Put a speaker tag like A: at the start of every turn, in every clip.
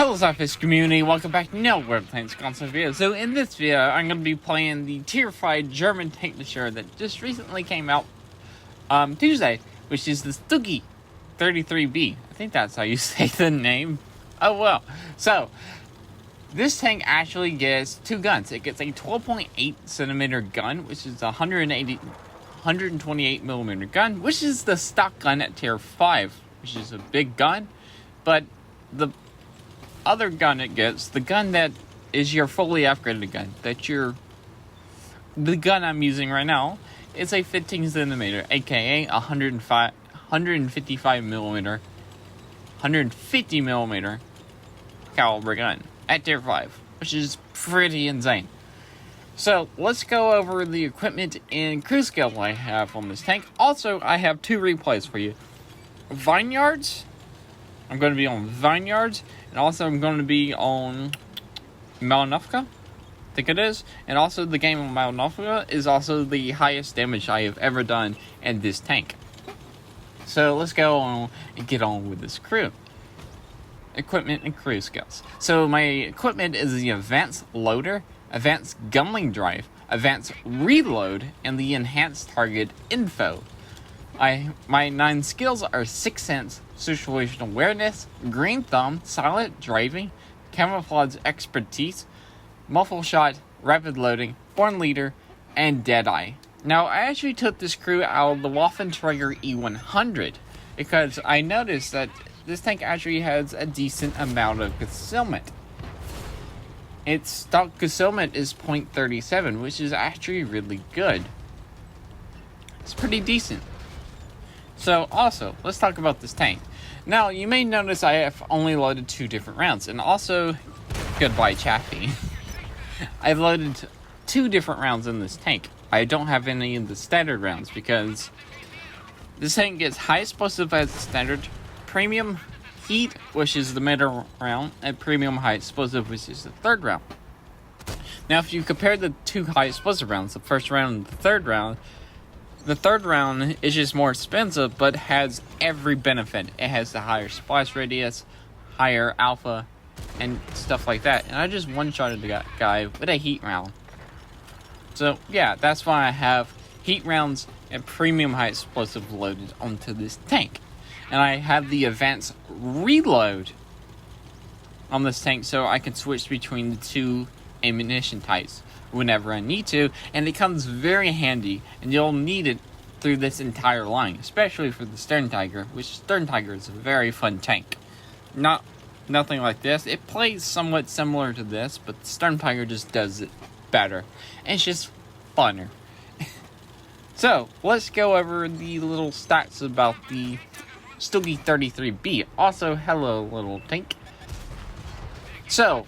A: Hello SLAPAFISH community, welcome back to another Tank console video. So in this video, I'm going to be playing the Tier 5 German Tank Destoryer that just recently came out Tuesday, which is the STUIG 33B. I think that's how you say the name. Oh well. So, this tank actually gets two guns. It gets a 12.8 centimeter gun, which is a 128 millimeter gun, which is the stock gun at Tier 5, which is a big gun, but the other gun it gets, the gun that is your fully upgraded gun, the gun I'm using right now, is a 15 centimeter, aka 155 millimeter, 150 millimeter caliber gun at Tier 5, which is pretty insane. So let's go over the equipment and crew skill I have on this tank. Also, I have two replays for you. Vineyards. I'm going to be on Vineyards, and also I'm going to be on Malnufka, I think it is, and also the game of Malnufka is also the highest damage I have ever done in this tank. So let's go on and get on with this crew. Equipment and crew skills. So my equipment is the Advanced Loader, Advanced Gunling Drive, Advanced Reload, and the Enhanced Target Info. My 9 skills are Sixth Sense, Situational Awareness, Green Thumb, Silent Driving, Camouflage Expertise, Muffle Shot, Rapid Loading, Born Leader, and Deadeye. Now, I actually took this crew out of the Waffenträger E100 because I noticed that this tank actually has a decent amount of concealment. Its stock concealment is 0.37, which is actually really good. It's pretty decent. So, also, let's talk about this tank. Now, you may notice I have only loaded 2 different rounds, and also, goodbye Chaffee. I've loaded 2 different rounds in this tank. I don't have any of the standard rounds, because this tank gets high explosive as standard, premium heat, which is the middle round, and premium high explosive, which is the third round. Now, if you compare the 2 high explosive rounds, the first round and the third round is just more expensive, but has every benefit. It has the higher splash radius, higher alpha, and stuff like that. And I just one-shotted the guy with a heat round. So, yeah, that's why I have heat rounds and premium high explosive loaded onto this tank. And I have the advanced reload on this tank so I can switch between the 2 ammunition types whenever I need to, and it comes very handy, and you'll need it through this entire line, especially for the Stern Tiger, which Stern Tiger is a very fun tank. Nothing like this. It plays somewhat similar to this, but the Stern Tiger just does it better. And it's just funner. So, let's go over the little stats about the STUIG 33B. Also, hello little tank. So,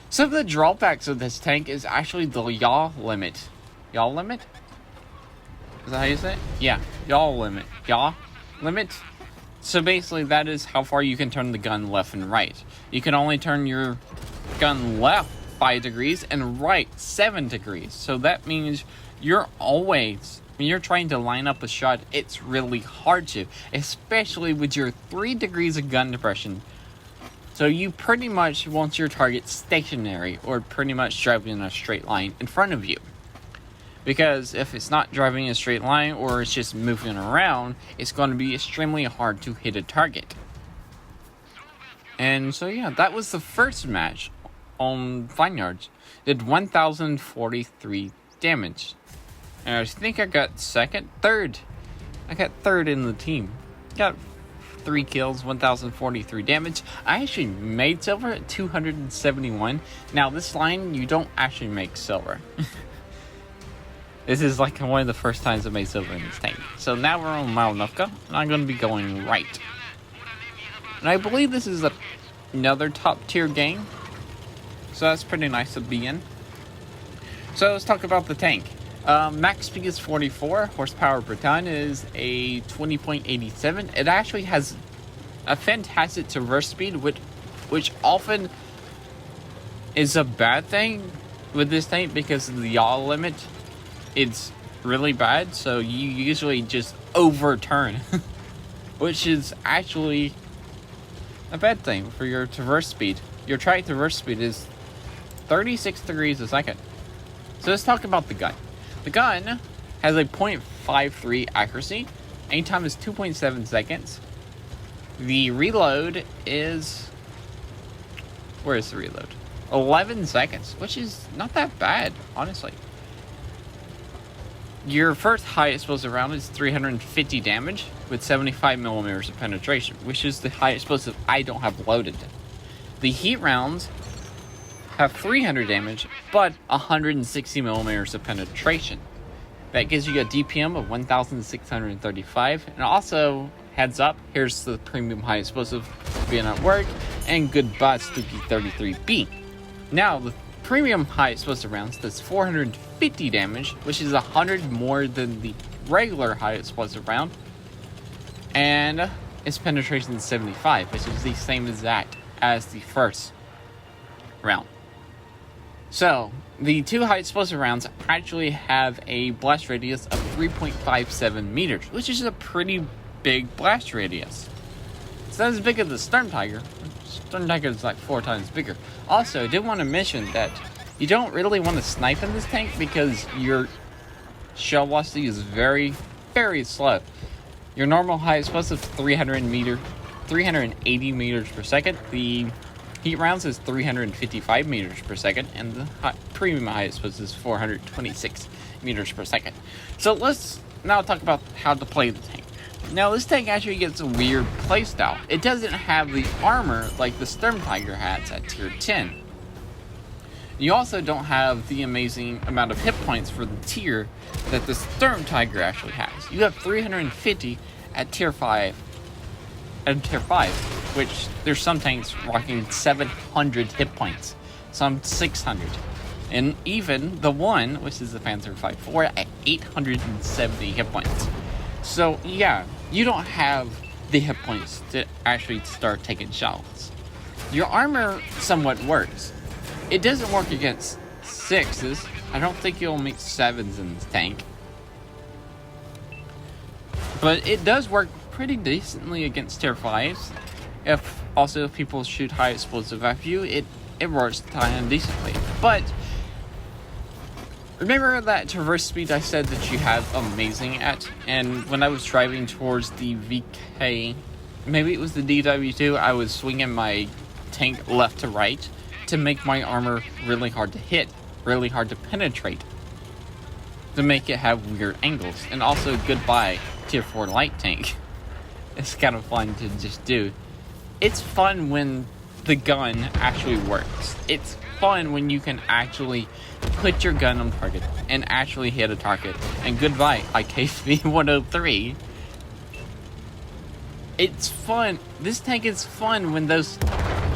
A: some of the drawbacks of this tank is actually the Yaw Limit. Yaw Limit? Is that how you say it? Yeah, Yaw Limit. Yaw Limit? So basically that is how far you can turn the gun left and right. You can only turn your gun left 5 degrees and right 7 degrees. So that means when you're trying to line up a shot, it's really hard to. Especially with your 3 degrees of gun depression. So you pretty much want your target stationary, or pretty much driving in a straight line in front of you. Because if it's not driving in a straight line, or it's just moving around, it's going to be extremely hard to hit a target. And so yeah, that was the first match on Vineyards. Did 1,043 damage. And I think I got third. I got third in the team. Got 3 kills, 1,043 damage. I actually made silver at 271. Now, this line, you don't actually make silver. This is like one of the first times I made silver in this tank. So now we're on Malnufka, and I'm going to be going right. And I believe this is another top tier game. So that's pretty nice to be in. So let's talk about the tank. Max speed is 44, horsepower per ton is a 20.87. It actually has a fantastic traverse speed, which often is a bad thing with this tank because of the yaw limit. It's really bad, so you usually just overturn, which is actually a bad thing for your traverse speed. Your track traverse speed is 36 degrees a second. So let's talk about the gun. The gun has a .53 accuracy. Aim time is 2.7 seconds. The reload is... Where is the reload? 11 seconds, which is not that bad, honestly. Your first high explosive round is 350 damage with 75 millimeters of penetration, which is the high explosive I don't have loaded. The heat rounds have 300 damage, but 160 millimeters of penetration. That gives you a DPM of 1,635, and also, heads up, here's the premium high explosive being at work, and goodbye STUIG 33B. Now, the premium high explosive rounds does 450 damage, which is 100 more than the regular high explosive round, and its penetration is 75, which is the same exact as the first round. So, the two high explosive rounds actually have a blast radius of 3.57 meters, which is a pretty big blast radius. It's not as big as the Sturm Tiger. Sturm Tiger is like 4 times bigger. Also, I did want to mention that you don't really want to snipe in this tank because your shell velocity is very, very slow. Your normal high explosive is 380 meters per second. The heat rounds is 355 meters per second, and the premium high explosive is 426 meters per second. So let's now talk about how to play the tank. Now, this tank actually gets a weird playstyle. It doesn't have the armor like the Sturm Tiger has at tier 10. You also don't have the amazing amount of hit points for the tier that the Sturm Tiger actually has. You have 350 at tier 5. At tier 5, which there's some tanks rocking 700 hit points, some 600. And even the one, which is the Panzer 5.4, at 870 hit points. So, yeah, you don't have the hit points to actually start taking shots. Your armor somewhat works. It doesn't work against 6s. I don't think you'll meet 7s in this tank. But it does work pretty decently against tier 5s. If people shoot high explosive at you, it works kind of decently. But remember that traverse speed I said that you have amazing at? And when I was driving towards the VK, maybe it was the DW2, I was swinging my tank left to right to make my armor really hard to hit, really hard to penetrate, to make it have weird angles. And also, goodbye tier 4 light tank. It's kind of fun to just do. It's fun when the gun actually works. It's fun when you can actually put your gun on target and actually hit a target. And goodbye, IKV 103. It's fun. This tank is fun when those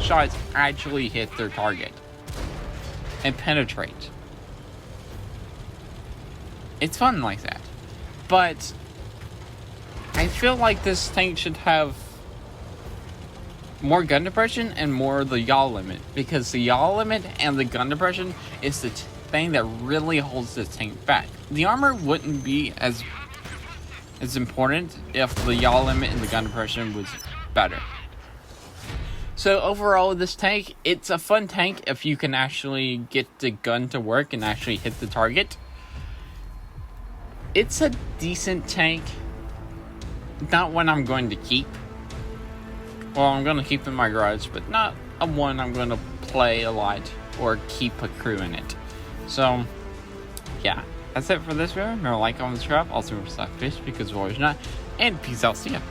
A: shots actually hit their target and penetrate. It's fun like that. But I feel like this tank should have more gun depression and more the yaw limit, because the yaw limit and the gun depression is the thing that really holds this tank back. The armor wouldn't be as important if the yaw limit and the gun depression was better. So overall, this tank, it's a fun tank if you can actually get the gun to work and actually hit the target. It's a decent tank. Not one I'm going to keep. Well, I'm going to keep in my garage, but not a one I'm going to play a lot or keep a crew in it. So, yeah. That's it for this video. Remember to like, comment, subscribe. Also, remember to SLAPAFISH because we're always not. And peace out. See ya.